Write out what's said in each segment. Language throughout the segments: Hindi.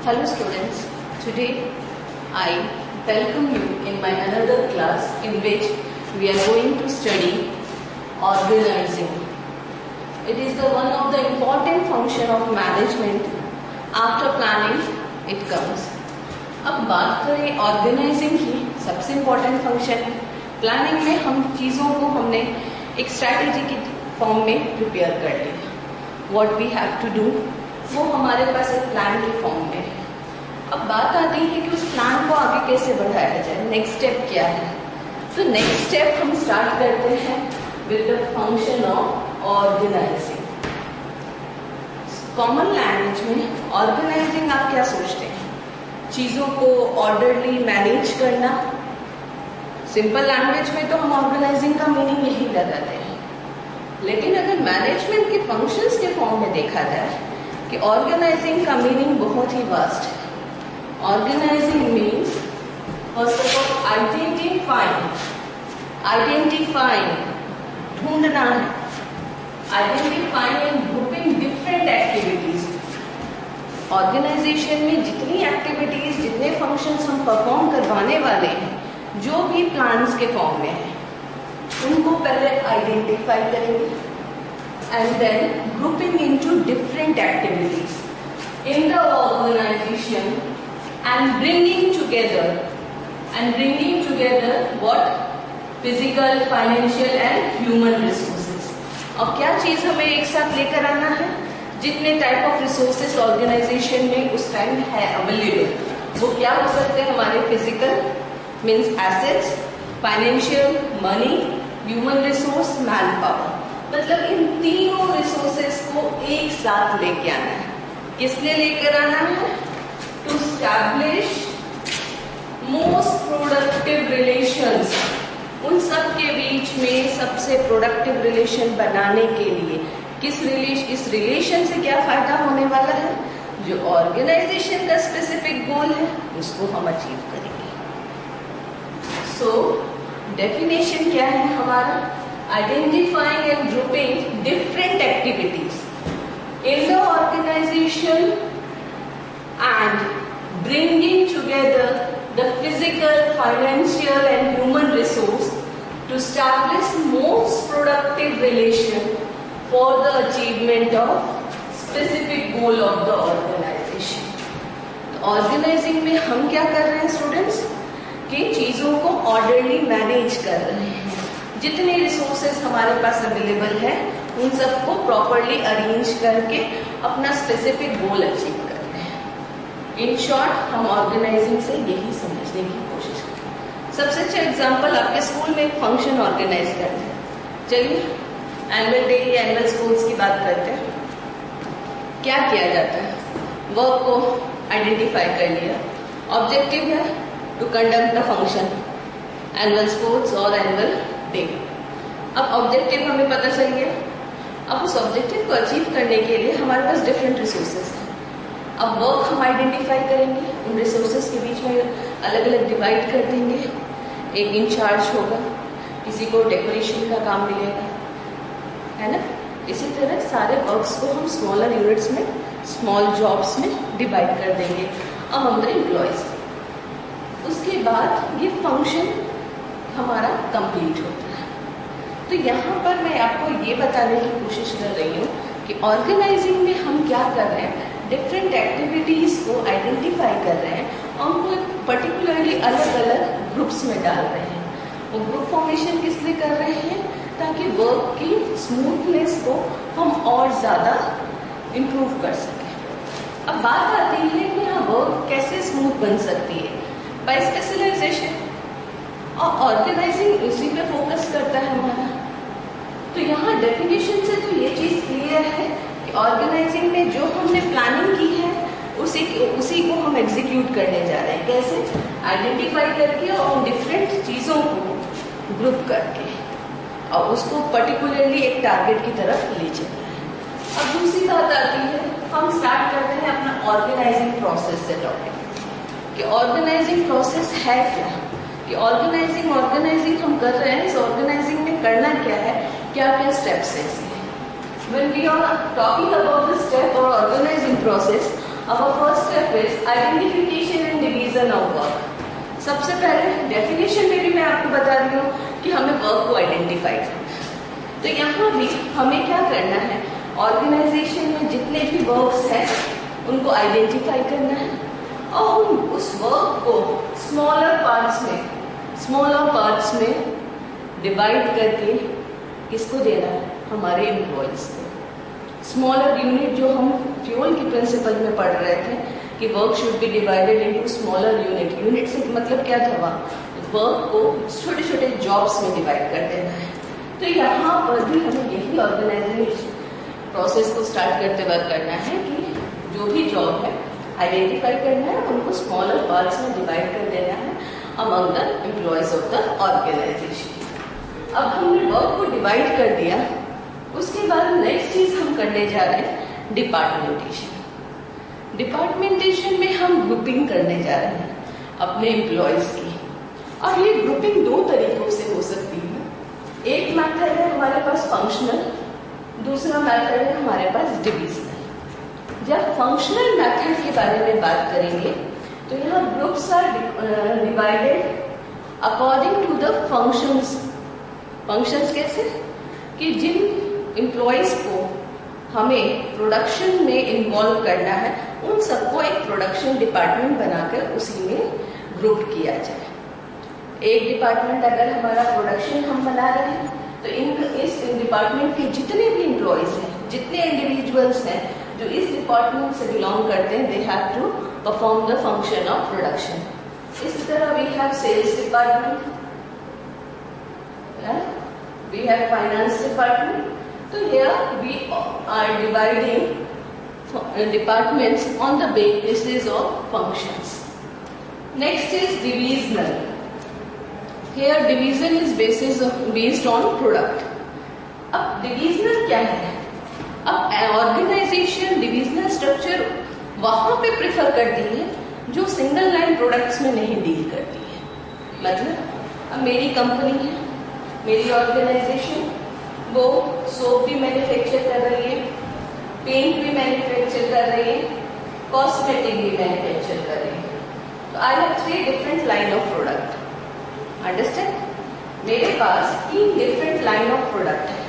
Hello students, today I welcome you in my another class in which we are going to study organizing. It is the one of the important function of management. After planning it comes. अब बात करें ऑर्गेनाइजिंग की, सबसे इम्पोर्टेंट फंक्शन है प्लानिंग में। हम चीज़ों को हमने एक स्ट्रैटेजी की फॉर्म में प्रिपेयर कर लिया। What we have to do वो हमारे पास एक प्लान की फॉर्म में है। अब बात आती है कि उस प्लान को आगे कैसे बढ़ाया जाए, नेक्स्ट स्टेप क्या है। तो नेक्स्ट स्टेप हम स्टार्ट करते हैं with the function of organizing. Common language में ऑर्गेनाइजिंग आप क्या सोचते हैं? चीज़ों को ऑर्डरली मैनेज करना। सिंपल लैंग्वेज में तो हम ऑर्गेनाइजिंग का मीनिंग यही लगाते हैं, लेकिन अगर मैनेजमेंट के फंक्शंस के फॉर्म में देखा जाए कि ऑर्गेनाइजिंग का मीनिंग बहुत ही वास्ट है। Organizing means first of all identifying, ढूंढना है। Identifying and grouping different activities. Organization में जितनी एक्टिविटीज, जितने फंक्शंस हम परफॉर्म करवाने वाले हैं, जो भी प्लान्स के फॉर्म में है, उनको पहले आइडेंटिफाई करेंगे and then grouping into different activities in the organization and bringing together what? Physical, financial and human resources। और क्या चीज हमें एक साथ लेकर आना है? जितने टाइप ऑफ रिसोर्सेस ऑर्गेनाइजेशन में उस टाइम है अवेलेबल, वो क्या हो सकते हैं? हमारे physical means assets, financial money, human resource man power. मतलब इन तीनों रिसोर्सेस को एक साथ लेके आना है। किस लिए लेकर आना है? To establish most productive relations. उन सब के बीच में सबसे प्रोडक्टिव रिलेशन बनाने के लिए इस रिलेशन से क्या फायदा होने वाला है? जो ऑर्गेनाइजेशन का स्पेसिफिक गोल है उसको हम अचीव करेंगे। सो डेफिनेशन क्या है हमारा? Identifying and grouping different activities in the organization and bringing together the physical, financial and human resource to establish most productive relation for the achievement of specific goal of the organization। Organizing में हम क्या कर रहे हैं स्टूडेंट्स? कि चीजों को ऑर्डरली मैनेज कर रहे हैं। जितने रिसोर्सेज हमारे पास अवेलेबल है उन सबको प्रॉपरली अरेंज करके अपना स्पेसिफिक गोल अचीव कर रहे हैं। इन शॉर्ट हम ऑर्गेनाइजिंग से यही समझने की कोशिश करें। सबसे अच्छा एग्जांपल, आपके स्कूल में एक फंक्शन ऑर्गेनाइज करते हैं। चलिए एनुअल डे या एनुअल स्पोर्ट्स की बात करते हैं। क्या किया जाता है? वर्क को आइडेंटिफाई कर लिया, ऑब्जेक्टिव है to conduct the function, annual sports और एनुअल डे। अब ऑब्जेक्टिव हमें पता चल गया। अब उस ऑब्जेक्टिव को अचीव करने के लिए हमारे पास डिफरेंट रिसोर्सेज हैं। अब वर्क हम आइडेंटिफाई करेंगे, उन रिसोर्सेज के बीच में अलग अलग डिवाइड कर देंगे। एक इंचार्ज होगा, किसी को डेकोरेशन का काम मिलेगा, है ना। इसी तरह सारे वर्क्स को हम स्मॉलर यूनिट्स में, स्मॉल जॉब्स में डिवाइड कर देंगे अमंग द एम्प्लॉयज। उसके बाद ये फंक्शन हमारा कंप्लीट होता है। तो यहाँ पर मैं आपको ये बताने की कोशिश कर रही हूँ कि ऑर्गेनाइजिंग में हम क्या कर रहे हैं? डिफरेंट एक्टिविटीज को आइडेंटिफाई कर रहे हैं और उनको पर्टिकुलरली अलग अलग ग्रुप्स में डाल रहे हैं। वो ग्रुप फॉर्मेशन किस लिए कर रहे हैं? ताकि वर्क की स्मूथनेस को हम और ज़्यादा इम्प्रूव कर सकें। अब बात आती है कि हाँ, वर्क कैसे स्मूथ बन सकती है? Bye specialisation. और ऑर्गेनाइजिंग इसी पे फोकस करता है हमारा। तो यहाँ डेफिनेशन से तो ये चीज क्लियर है कि ऑर्गेनाइजिंग में जो हमने प्लानिंग की है उसी को हम एग्जीक्यूट करने जा रहे हैं। कैसे? आइडेंटिफाई करके और डिफरेंट चीजों को ग्रुप करके और उसको पर्टिकुलरली एक टारगेट की तरफ ले चलना है। अब दूसरी बात आती है, हम स्टार्ट करते हैं अपना ऑर्गेनाइजिंग प्रोसेस से टॉपिक कि ऑर्गेनाइजिंग प्रोसेस है क्या, कि ऑर्गेनाइजिंग हम कर रहे हैं। इस ऑर्गेनाइजिंग में करना क्या है, क्या क्या स्टेप्स है इसमें। When we are talking about the step or organizing process, Our first step is identification and division of work. सबसे पहले डेफिनेशन में भी मैं आपको बता रही हूँ कि हमें वर्क को आइडेंटिफाई करना है। तो यहाँ भी हमें क्या करना है, ऑर्गेनाइजेशन में जितने भी वर्क्स हैं उनको आइडेंटिफाई करना है और उस वर्क को स्मॉलर पार्ट्स में डिवाइड करके किसको देना है, हमारे एम्प्लॉयज को। स्मॉलर यूनिट जो हम फ्यूल की प्रिंसिपल में पढ़ रहे थे कि work should be divided into smaller unit से मतलब क्या था, वर्क को छोटे छोटे जॉब्स में डिवाइड कर देना है। तो यहाँ पर भी हमें यही ऑर्गेनाइजेशन प्रोसेस को स्टार्ट करते वक्त करना है कि जो भी जॉब है आइडेंटिफाई करना है, उनको स्मॉलर पार्ट्स में डिवाइड कर देना है among the employees of the organization. अब हमने वर्क को डिवाइड कर दिया, उसके बाद नेक्स्ट चीज हम करने जा रहे हैं डिपार्टमेंटेशन। डिपार्टमेंटेशन में हम ग्रुपिंग करने जा रहे हैं अपने एम्प्लॉयज की, और ये ग्रुपिंग दो तरीकों से हो सकती है। एक मेथड है हमारे पास फंक्शनल, दूसरा मेथड है हमारे पास डिविजनल। जब फंक्शनल मेथड के बारे में बात करेंगे तो यहाँ groups are divided according to the functions. Functions कैसे कि जिन एम्प्लॉयज को हमें प्रोडक्शन में इन्वॉल्व करना है उन सबको एक प्रोडक्शन डिपार्टमेंट बनाकर उसी में ग्रुप किया जाए। एक डिपार्टमेंट अगर हमारा प्रोडक्शन हम बना रहे हैं तो इस डिपार्टमेंट के जितने भी एम्प्लॉयज हैं, जितने इंडिविजुअल्स हैं जो इस डिपार्टमेंट से बिलोंग करते हैं, they have to perform the function of production. इस तरह we have sales department, we have finance department. तो here we are dividing departments on the basis of functions. Next is divisional. Here division is based on product. अब divisional क्या है? अब ऑर्गेनाइजेशन डिविजनल स्ट्रक्चर वहां पे प्रेफर करती है जो सिंगल लाइन प्रोडक्ट्स में नहीं डील करती है। मतलब अब मेरी कंपनी है, मेरी ऑर्गेनाइजेशन वो सोप भी मैन्युफैक्चर कर रही है, पेंट भी मैन्युफैक्चर कर रही है, कॉस्मेटिक भी मैन्युफैक्चर कर रही है। तो I have 3 different line of product. Understand? मेरे पास 3 डिफरेंट लाइन ऑफ प्रोडक्ट है।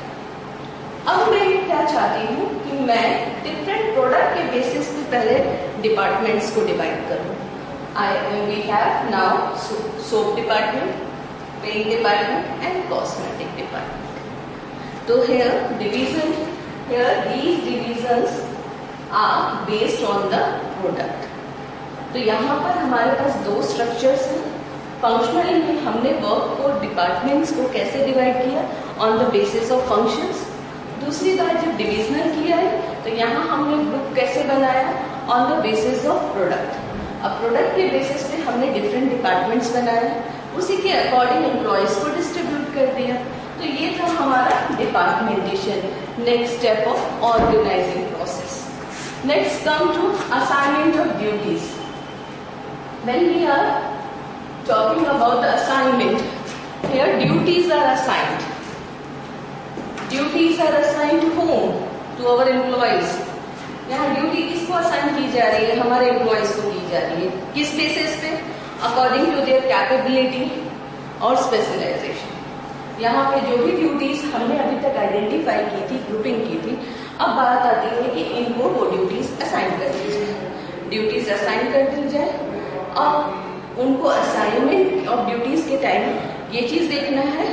अब मैं क्या चाहती हूँ कि मैं डिफरेंट प्रोडक्ट के बेसिस पे पहले डिपार्टमेंट्स को डिवाइड करूँ। We have now soap department, paint department and cosmetic department. So here these divisions are based on the product. तो यहाँ पर हमारे पास 2 स्ट्रक्चर्स हैं। फंक्शनली में हमने वर्क को डिपार्टमेंट्स को कैसे डिवाइड किया on the basis of functions. दूसरी बात जब डिविजनल किया है तो यहाँ हमने ग्रुप कैसे बनाया on the basis of product. अब प्रोडक्ट के बेसिस पे हमने डिफरेंट डिपार्टमेंट्स बनाए, उसी के अकॉर्डिंग एम्प्लॉयज को डिस्ट्रीब्यूट कर दिया। तो ये था हमारा departmentation, next step of organising process. Next come to assignment of duties. When we are talking about assignment, here duties are assigned. Duties are assigned to whom? To our employees. यहाँ ड्यूटी किसको असाइन की जा रही है? हमारे एम्प्लॉयज को की जा रही है। किस बेसिस पे? अकॉर्डिंग टू देयर कैपेबिलिटी और स्पेशलाइजेशन। यहाँ पे जो भी ड्यूटीज हमने अभी तक आइडेंटिफाई की थी, ग्रुपिंग की थी, अब बात आती है कि इनको वो ड्यूटीज असाइन कर दी जाए। ड्यूटीज असाइन कर दी जाए और उनको असाइनमेंट ऑफ ड्यूटीज के टाइम ये चीज देखना है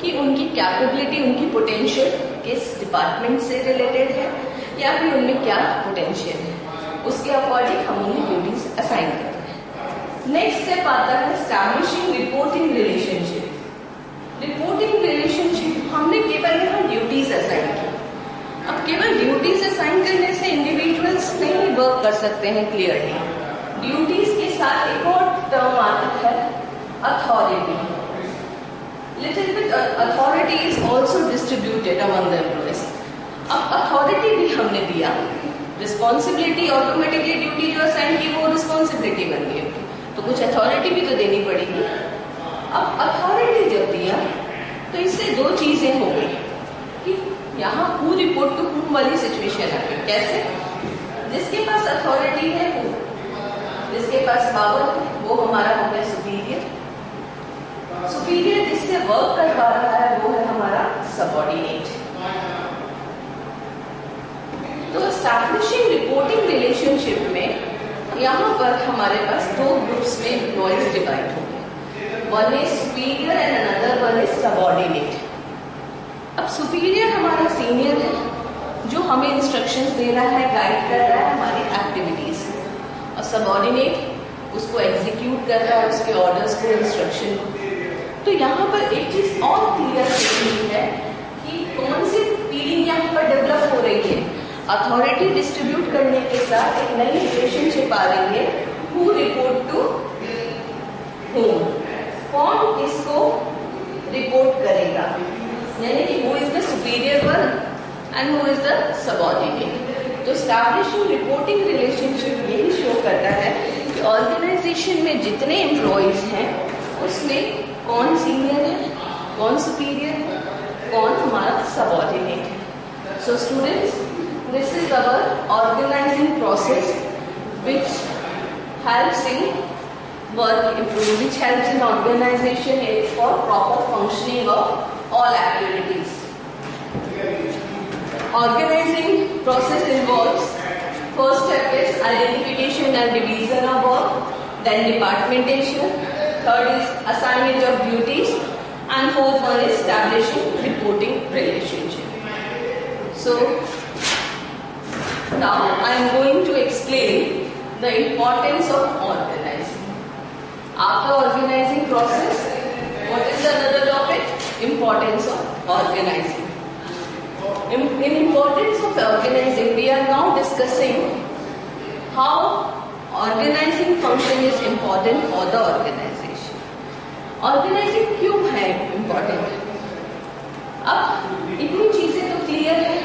कि उनकी कैपेबिलिटी, उनकी पोटेंशियल किस डिपार्टमेंट से रिलेटेड है या फिर उनमें क्या पोटेंशियल है, उसके अकॉर्डिंग हम उन्हें ड्यूटीज असाइन करते हैं। नेक्स्ट स्टेप आता है establishing reporting relationship. Reporting relationship हमने केवल यहाँ ड्यूटीज असाइन की। अब केवल ड्यूटीज असाइन करने से इंडिविजुअल्स नहीं वर्क कर सकते हैं क्लियरली। ड्यूटीज के साथ एक और टर्म आता है authority. Little bit authority is also distributed among the employees. अब अथॉरिटी भी हमने दिया, रिस्पॉन्सिबिलिटी ऑटोमेटिकली ड्यूटी जो असाइन की वो रिस्पॉन्सिबिलिटी बन गई, तो कुछ अथॉरिटी भी तो देनी पड़ेगी। अब अथॉरिटी जब दिया तो इससे 2 चीजें हो गई कि यहाँ हु रिपोर्ट टू हुम वाली सिचुएशन आ गई। कैसे? जिसके पास अथॉरिटी है वो, जिसके पास पावर है वो हमारा हो गया सुपीरियर। सुपीरियर जिससे वर्क करवा रहा है वो है हमारा सबऑर्डिनेट। तो एस्टैब्लिशिंग रिपोर्टिंग रिलेशनशिप में यहाँ पर हमारे पास दो ग्रुप्स में एम्प्लॉइज डिवाइड हो गए, one is superior and another one is subordinate. अब सुपीरियर हमारा सीनियर है जो हमें इंस्ट्रक्शंस दे रहा है, गाइड कर रहा है हमारी एक्टिविटीज, और सबऑर्डिनेट उसको एग्जीक्यूट कर रहा है, उसके ऑर्डर्स को, इंस्ट्रक्शन को। तो यहाँ पर एक चीज और क्लियर होती है कि कौन सी फीलिंग यहाँ पर डेवलप हो रही है। अथॉरिटी डिस्ट्रीब्यूट करने के साथ एक नई रिलेशनशिप आ रही है, हु रिपोर्ट टू हूम, कौन किसको रिपोर्ट करेगा, यानी कि who is the superior one and who is the subordinate. तो एस्टैब्लिशिंग रिपोर्टिंग रिलेशनशिप यही शो करता है कि ऑर्गेनाइजेशन में जितने एम्प्लॉइज हैं उसमें कौन सीनियर है, कौन सुपीरियर है, कौन हमारा सबऑर्डिनेट है। So students, this is our organizing process which helps in work improvement, which helps in organization for proper functioning of all activities. Organizing process involves, first step is identification and division of work, then departmentation, third is assignment of duties, and fourth one is establishing reporting relationship. So now I am going to explain the importance of organizing. After organizing process, what is another topic? Importance of organizing. In importance of organizing, we are now discussing how organizing function is important for the organization. Organizing क्यों है important? अब इतनी चीजें तो क्लियर है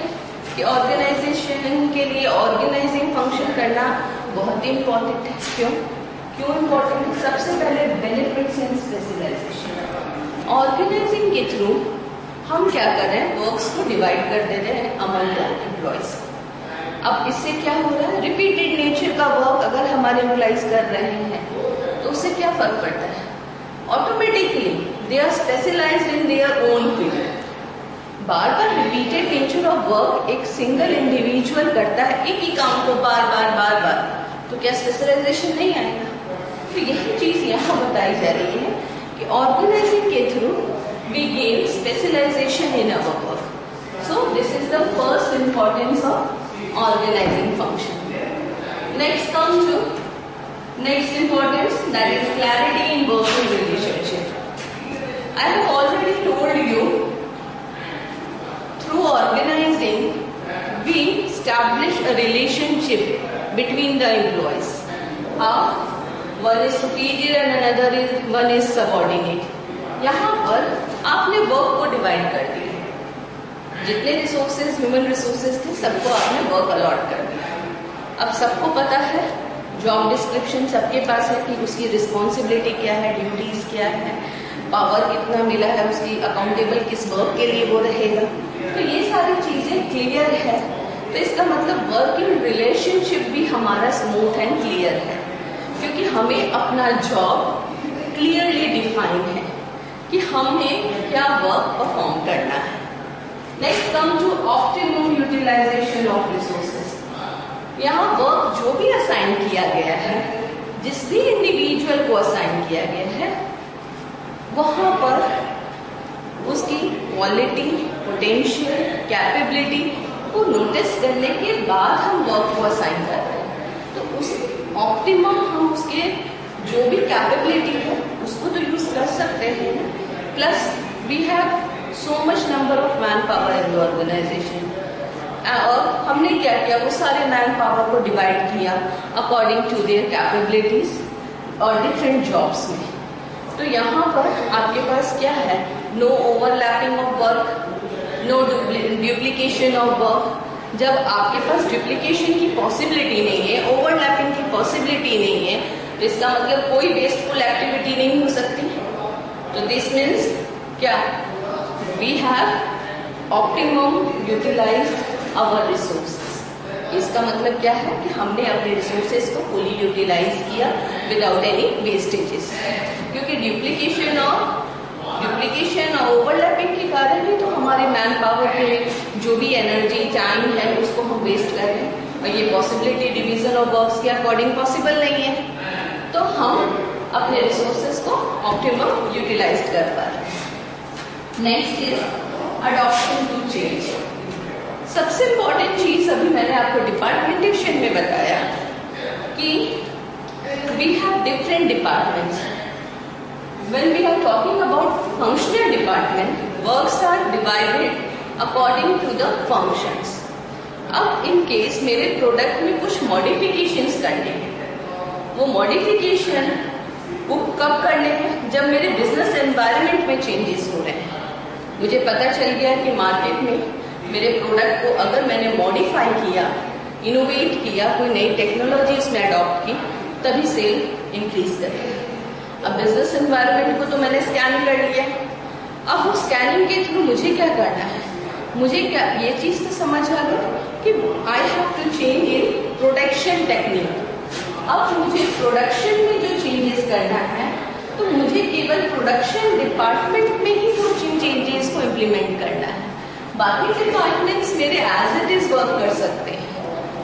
कि ऑर्गेनाइजेशन के लिए ऑर्गेनाइजिंग फंक्शन करना बहुत ही इम्पोर्टेंट है। क्यों इम्पोर्टेंट है? सबसे पहले बेनिफिट्स एंड स्पेशलाइजेशन। ऑर्गेनाइजिंग के थ्रू हम क्या कर रहे हैं, वर्क्स को डिवाइड कर दे रहे हैं अमंग द एम्प्लॉइज। अब इससे क्या हो रहा है, रिपीटेड नेचर का वर्क अगर हमारे एम्प्लॉइज कर रहे हैं तो उससे क्या फर्क पड़ता है, automatically they are specialized in their own field. बार बार रिपीटेड नेचर ऑफ वर्क एक सिंगल इंडिविजुअल करता है एक ही काम को बार बार, तो क्या स्पेशलाइजेशन नहीं आएगा? तो यही चीज यहाँ बताई जा रही है कि ऑर्गेनाइजिंग के through we gain specialization in our work. So this is the first importance of organizing function. Next come to next importance, that is clarity in working relationship. I have already told you through organizing we establish a relationship between the employees. How? One is superior and another one is subordinate. यहाँ पर आपने वर्क को डिवाइड कर दिया, जितने रिसोर्सेज ह्यूमन रिसोर्सेज थे सबको आपने वर्क अलॉट कर दिया। अब सबको पता है, जॉब डिस्क्रिप्शन सबके पास है कि उसकी रिस्पॉन्सिबिलिटी क्या है, ड्यूटीज क्या है, पावर कितना मिला है, उसकी अकाउंटेबल किस वर्क के लिए वो रहेगा। तो ये सारी चीजें क्लियर है, तो इसका मतलब वर्किंग रिलेशनशिप भी हमारा स्मूथ एंड क्लियर है, क्योंकि हमें अपना जॉब क्लियरली डिफाइन है कि हमें क्या वर्क परफॉर्म करना है। Next come to optimum utilization of resources. यहाँ वर्क जो भी असाइन किया गया है, जिस भी इंडिविजुअल को असाइन किया गया है, वहां पर उसकी क्वालिटी, पोटेंशियल, कैपेबिलिटी को नोटिस करने के बाद हम वर्क को असाइन कर रहे हैं। तो उस ऑप्टिमम हम उसके जो भी कैपेबिलिटी है उसको तो यूज कर सकते हैं, plus we have so much number of man power in the organization. और हमने क्या किया, वो सारे मैन पावर को डिवाइड किया अकॉर्डिंग टू देयर कैपेबिलिटीज और डिफरेंट जॉब्स में। तो यहाँ पर आपके पास क्या है, no overlapping of work, no duplication of work. जब आपके पास डुप्लीकेशन की पॉसिबिलिटी नहीं है, ओवरलैपिंग की पॉसिबिलिटी नहीं है, तो इसका मतलब कोई वेस्टफुल एक्टिविटी नहीं हो सकती। तो दिस मीन्स क्या, we have optimum utilized our resources. इसका मतलब क्या है कि हमने अपने रिसोर्सेज को फुली यूटिलाइज किया विदाउट एनी वेस्टेजेस, क्योंकि डुप्लीकेशन और ओवरलैपिंग के कारण ही तो हमारे मैन पावर पे जो भी एनर्जी टाइम है उसको हम वेस्ट कर रहे हैं, और ये पॉसिबिलिटी डिवीजन ऑफ वर्क्स के अकॉर्डिंग पॉसिबल नहीं है। तो हम अपने रिसोर्सेज को ऑप्टिमम यूटिलाइज कर पा रहे हैं। Next is adoption to change. सबसे इंपॉर्टेंट चीज अभी मैंने आपको डिपार्टमेंटेशन में बताया कि we have different departments. When we are talking about functional department, works are divided according to the functions. अब इन केस मेरे प्रोडक्ट में कुछ मॉडिफिकेशंस करने हैं, वो मॉडिफिकेशन वो कब करने हैं? जब मेरे बिजनेस एनवायरनमेंट में चेंजेस हो रहे हैं। मुझे पता चल गया कि मार्केट में मेरे प्रोडक्ट को अगर मैंने मॉडिफाई किया, इनोवेट किया, कोई नई टेक्नोलॉजी उसमें अडॉप्ट की, तभी सेल इंक्रीज करेगी। अब बिजनेस एनवायरनमेंट को तो मैंने स्कैन कर लिया, अब वो स्कैनिंग के थ्रू मुझे क्या करना है? मुझे क्या ये चीज तो समझ आ गई कि I have to change in production technique. अब मुझे प्रोडक्शन में जो चेंजेस करना है, तो मुझे केवल प्रोडक्शन डिपार्टमेंट में ही वो चेंजेस को इम्प्लीमेंट करना है। बाकी डिपार्टमेंट्स मेरे एज इट इज वर्क कर सकते हैं।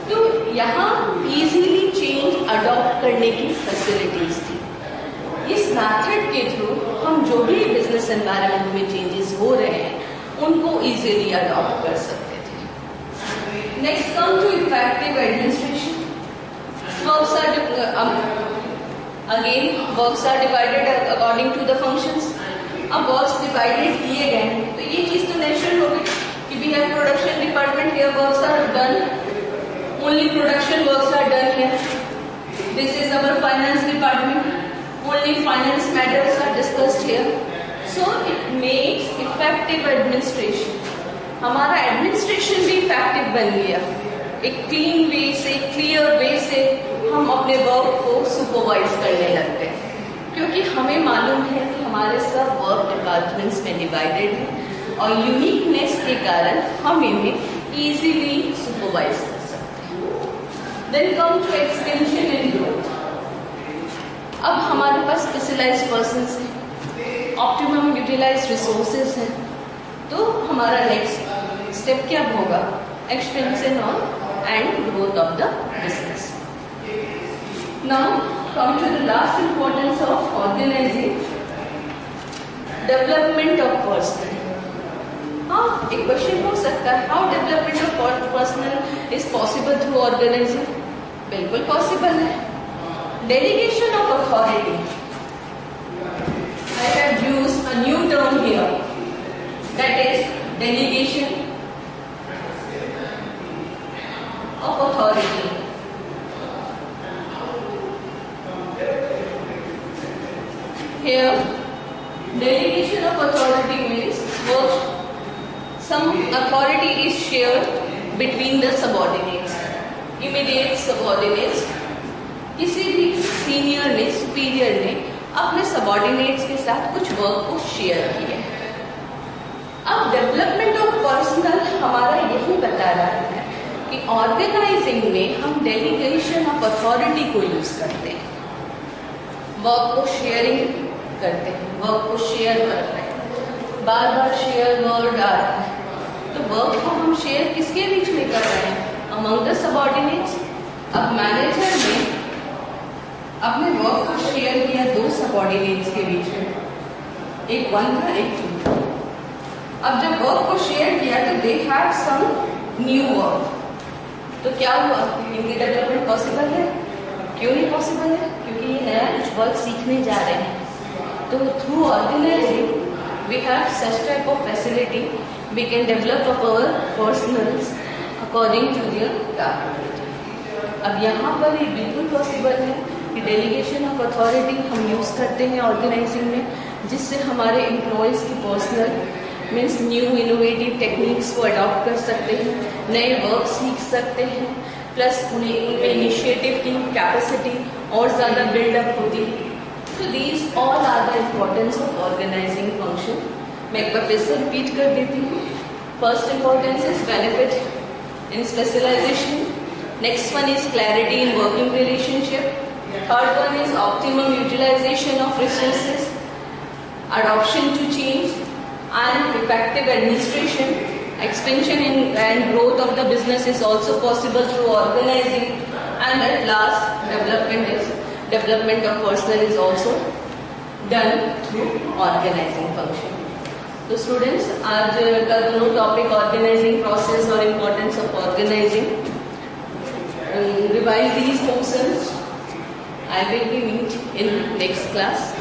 तो यहाँ इजीली चेंज अडॉप्ट करने की फैसिलिटीज थी। इस मेथड के थ्रू हम जो भी बिजनेस एनवायरनमेंट में चेंजेस हो रहे हैं उनको इजीली अडॉप्ट कर सकते थे। Next come to effective administration. Works are divided according to the functions. अब वर्क्स डिवाइडेड किए गए हैं तो ये चीज तो नेचुरल हो गई कि we have production department, here works are done, only production works are done here. This is our finance department, only finance matters are discussed here. So it makes effective administration. हमारा एडमिनिस्ट्रेशन भी इफेक्टिव बन गया। एक क्लीन वे से, क्लियर वे से हम अपने वर्क को सुपरवाइज करने लगते हैं, क्योंकि हमें मालूम है कि हमारे सब वर्क डिपार्टमेंट्स में डिवाइडेड है और यूनिकनेस के कारण हम इन्हें इजीली सुपरवाइज कर सकते हैं। Then come to expansion and growth. अब हमारे पास स्पेशलाइज्ड पर्सन्स हैं, ऑप्टिमम यूटिलाइज्ड रिसोर्सेज हैं, तो हमारा नेक्स्ट स्टेप क्या होगा? Expansion on and growth of the business. Now come to the last importance of organizing development of personnel. हाँ, एक क्वेश्चन हो सकता है, how development of personal is possible through organizing? बिल्कुल पॉसिबल है। Delegation of authority, I have used a new term here, that is delegation of authority. Here, delegation of authority means some authority is shared between the subordinates, immediate subordinates. किसी भी सीनियर ने, सुपीरियर ने अपने सबॉर्डिनेट्स के साथ कुछ वर्क को शेयर किया। अब डेवलपमेंट ऑफ पर्सनल हमारा यही बता रहा है कि ऑर्गेनाइजिंग में हम डेलीगेशन ऑफ अथॉरिटी को यूज करते हैं, वर्क को शेयरिंग करते हैं, वर्क को शेयर कर रहे हैं। बार बार शेयर वर्ड आ रहा है, तो वर्क को हम शेयर किसके बीच में कर रहे हैं? Among the subordinates. अब मैनेजर ने अपने वर्क को शेयर किया दो सबऑर्डिनेट्स के बीच में, एक 1 था एक 2 था। अब जब वर्क को शेयर किया तो they have some new work, तो क्या हुआ? इनकी डेवलपमेंट पॉसिबल है? क्यों नहीं पॉसिबल है? क्योंकि ये नया कुछ वर्क सीखने जा रहे हैं। तो through organizing we have such type of facility, we can develop our personals according to their capability. अब यहाँ पर ये बिल्कुल पॉसिबल है कि डेलीगेशन ऑफ अथॉरिटी हम यूज करते हैं ऑर्गेनाइजिंग में, जिससे हमारे एम्प्लॉयज की personal means new innovative techniques को अडॉप्ट कर सकते हैं, नए वर्क सीख सकते हैं, प्लस उनमें इनिशिएटिव की कैपेसिटी और ज़्यादा बिल्डअप होती है। तो these all are the importance of organizing function. मैं एक बार फिर से रिपीट कर देती हूँ। First importance is benefit in specialization, Next one is clarity in working relationship. Third one is optimum utilization of resources, adoption to change, and effective administration. Expansion and growth of the business is also possible through organizing, and at last development of personnel is also done through organizing function. तो स्टूडेंट्स, आज का दोनों टॉपिक ऑर्गेनाइजिंग प्रोसेस और importance of organizing. Revise these portions. I will be meet in next class.